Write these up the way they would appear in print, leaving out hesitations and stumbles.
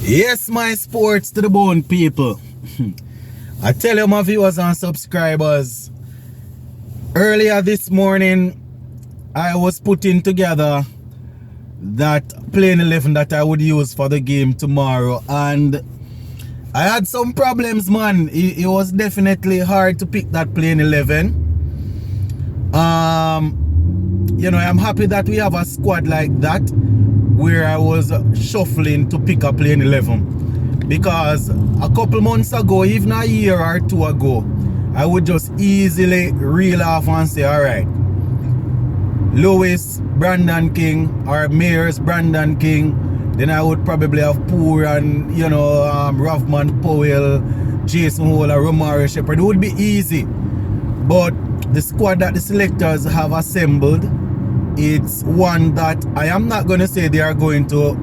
Yes, my sports to the bone people. I tell you, my viewers and subscribers, earlier this morning I was putting together that playing 11 that I would use for the game tomorrow, and I had some problems, man. It was definitely hard to pick that playing 11. You know, I'm happy that we have a squad like that, where I was shuffling to pick a playing 11, because a couple months ago, even a year or two ago, I would just easily reel off and say, alright, Lewis, Brandon King, or Mears, Brandon King. Then I would probably have Poor and, you know, Rovman Powell, Jason Hall, Romari Shepherd. It would be easy. But the squad that the selectors have assembled, it's one that I am not going to say they are going to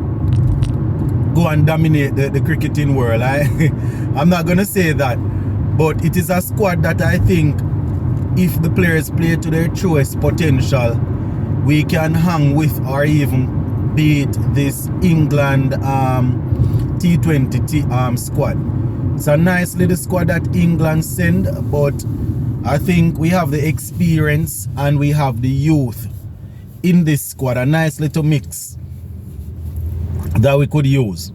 go and dominate the cricketing world. I'm not going to say that. But it is a squad that I think, if the players play to their truest potential, we can hang with or even beat this England T20 squad. It's a nice little squad that England send, but I think we have the experience and we have the youth in this squad, a nice little mix that we could use.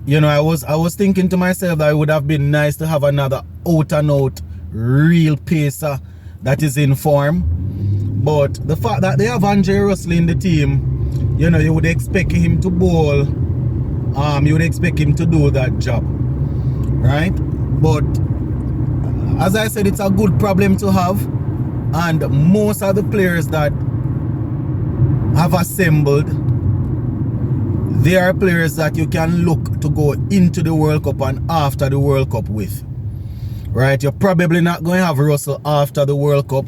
You know, I was thinking to myself that it would have been nice to have another out and out real pacer that is in form. But the fact that they have Andre Russell in the team, you know, you would expect him to bowl. You would expect him to do that job, right? But as I said, it's a good problem to have. And most of the players that have assembled, they are players that you can look to go into the World Cup and after the World Cup with. Right? You're probably not going to have Russell after the World Cup,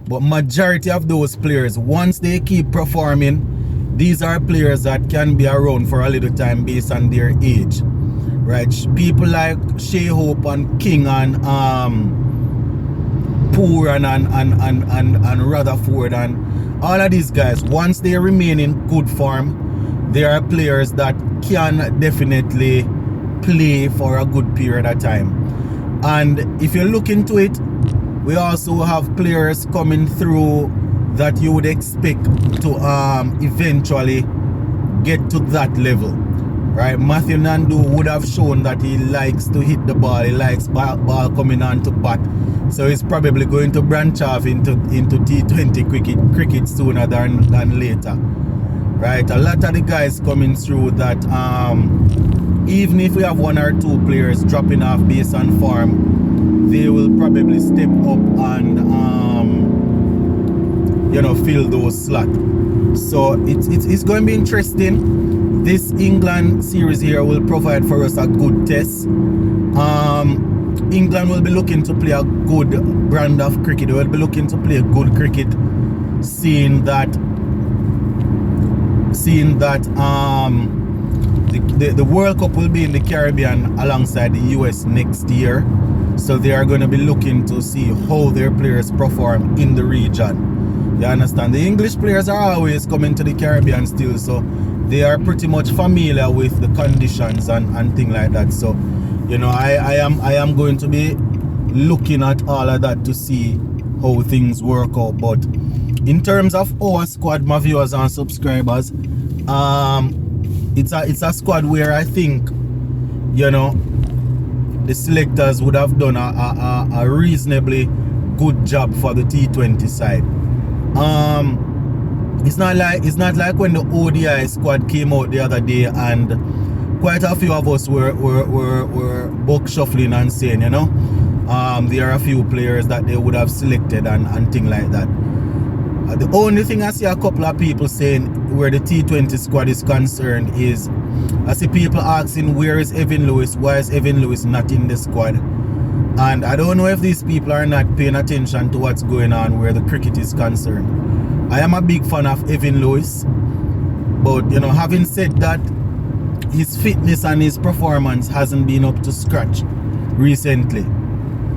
but majority of those players, once they keep performing, these are players that can be around for a little time based on their age. Right? People like Shea Hope and King and Poor and Rutherford and all of these guys, once they remain in good form, they are players that can definitely play for a good period of time. And if you look into it, we also have players coming through that you would expect to eventually get to that level, right? Matthew Nandu would have shown that he likes to hit the ball, he likes ball coming on to bat, so he's probably going to branch off into T20 cricket sooner than later, right? A lot of the guys coming through that, even if we have one or two players dropping off based on form, they will probably step up and you know, fill those slots. So it's going to be interesting. This England series here will provide for us a good test. England will be looking to play a good brand of cricket. They will be looking to play good cricket, seeing that the World Cup will be in the Caribbean alongside the US next year. So they are going to be looking to see how their players perform in the region. You understand? The English players are always coming to the Caribbean still, so they are pretty much familiar with the conditions and things like that. So, you know, I am going to be looking at all of that to see how things work out. But in terms of our squad, my viewers and subscribers, it's a squad where I think, you know, the selectors would have done a reasonably good job for the T20 side. It's not like when the ODI squad came out the other day and quite a few of us were buck shuffling and saying, you know, there are a few players that they would have selected and things like that. The only thing I see a couple of people saying where the T20 squad is concerned is, I see people asking, where is Evan Lewis? Why is Evan Lewis not in the squad? And I don't know if these people are not paying attention to what's going on where the cricket is concerned. I am a big fan of Evan Lewis, but, you know, having said that, his fitness and his performance hasn't been up to scratch recently.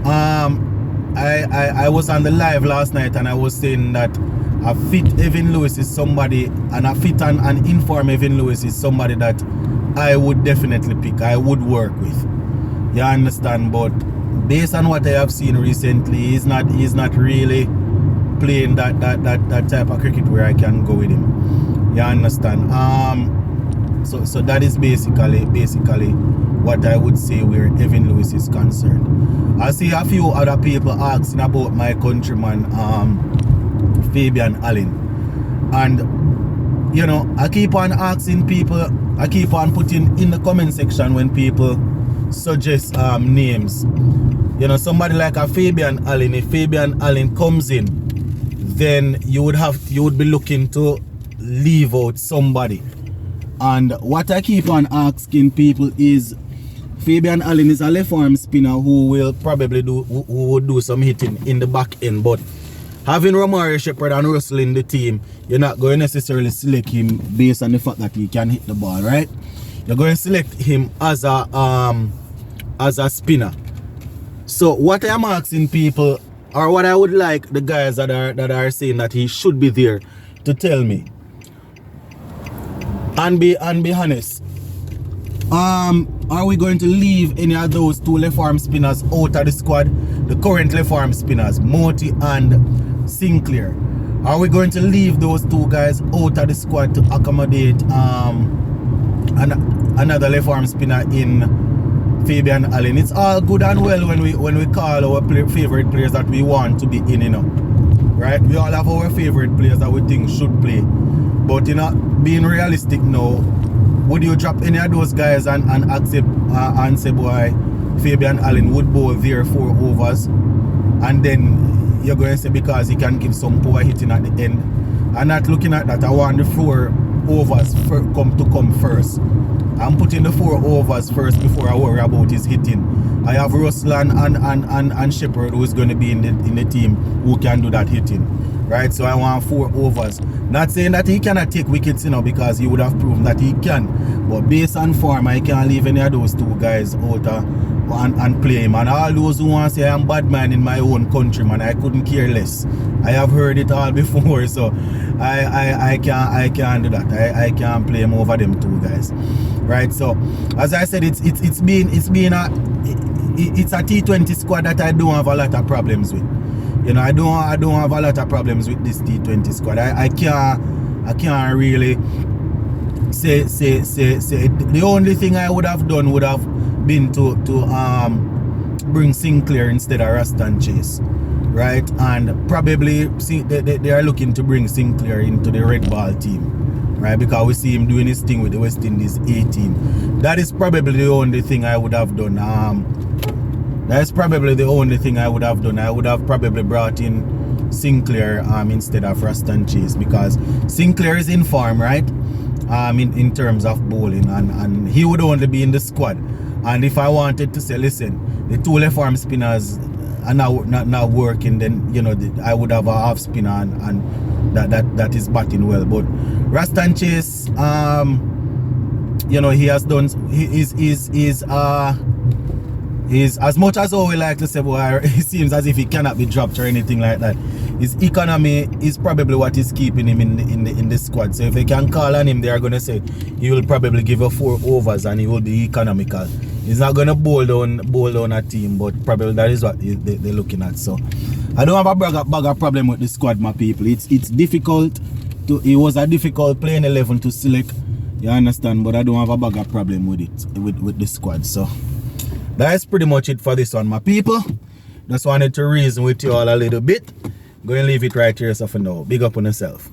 I was on the live last night and I was saying that a fit Evan Lewis is somebody, and a fit and informed Evan Lewis is somebody that I would definitely pick, I would work with. You understand? But based on what I have seen recently, he's not really playing that type of cricket where I can go with him. You understand? So that is basically what I would say where Evan Lewis is concerned. I see a few other people asking about my countryman Fabian Allen, and you know, I keep on asking people, I keep on putting in the comment section when people suggest names. You know, somebody like a Fabian Allen, if Fabian Allen comes in, then you would be looking to leave out somebody. And what I keep on asking people is, Fabian Allen is a left arm spinner who will probably would do some hitting in the back end, but having Romario Shepherd and Russell in the team, you're not going to necessarily select him based on the fact that he can hit the ball, right? You're going to select him as a spinner. So what I'm asking people, or what I would like the guys that are saying that he should be there to tell me, and be honest, are we going to leave any of those two left arm spinners out of the squad? The current left arm spinners, Moti and Sinclair. Are we going to leave those two guys out of the squad to accommodate another left arm spinner in Fabian Allen? It's all good and well when we call our favorite players that we want to be in, you know, right? We all have our favorite players that we think should play, but you know, being realistic now, would you drop any of those guys and accept and say, boy, Fabian Allen would bowl there 4 overs, and then you're going to say because he can give some power hitting at the end? I'm not looking at that. I want the 4 overs come first. I'm putting the 4 overs first before I worry about his hitting. I have Russell and Shepherd who is going to be in the team who can do that hitting, right? So I want 4 overs. Not saying that he cannot take wickets, you know, because he would have proven that he can. But based on form, I can't leave any of those 2 guys out and play him. And all those who want to say I'm bad man in my own country, man, I couldn't care less. I have heard it all before, so I can't do that. I can't play him over them 2 guys, right? So as I said, it's a T20 squad that I don't have a lot of problems with. You know, I don't have a lot of problems with this T20 squad. I can't really say the only thing I would have done would have been to bring Sinclair instead of Raston Chase, right? And probably they are looking to bring Sinclair into the red ball team, right? Because we see him doing his thing with the West Indies A team. That is probably the only thing I would have done. That's probably the only thing I would have done. I would have probably brought in Sinclair instead of Raston Chase, because Sinclair is in form, right? In terms of bowling, and he would only be in the squad. And if I wanted to say, listen, the 2 left arm spinners are now working, then you know I would have a half spinner and that is batting well. But Raston Chase, you know, he has done. He's as much as we like to say, boy, it seems as if he cannot be dropped or anything like that. His economy is probably what is keeping him in the squad. So if they can call on him, they are going to say he will probably give a 4 overs and he will be economical. He's not going to bowl down a team, but probably that is what they're looking at. So I don't have a bag problem with the squad, my people. It's difficult it was a difficult playing 11 to select, you understand, but I don't have a bag of problem with it with the squad. So that's pretty much it for this one, my people. Just wanted to reason with you all a little bit. Go and leave it right here so for now. Big up on yourself.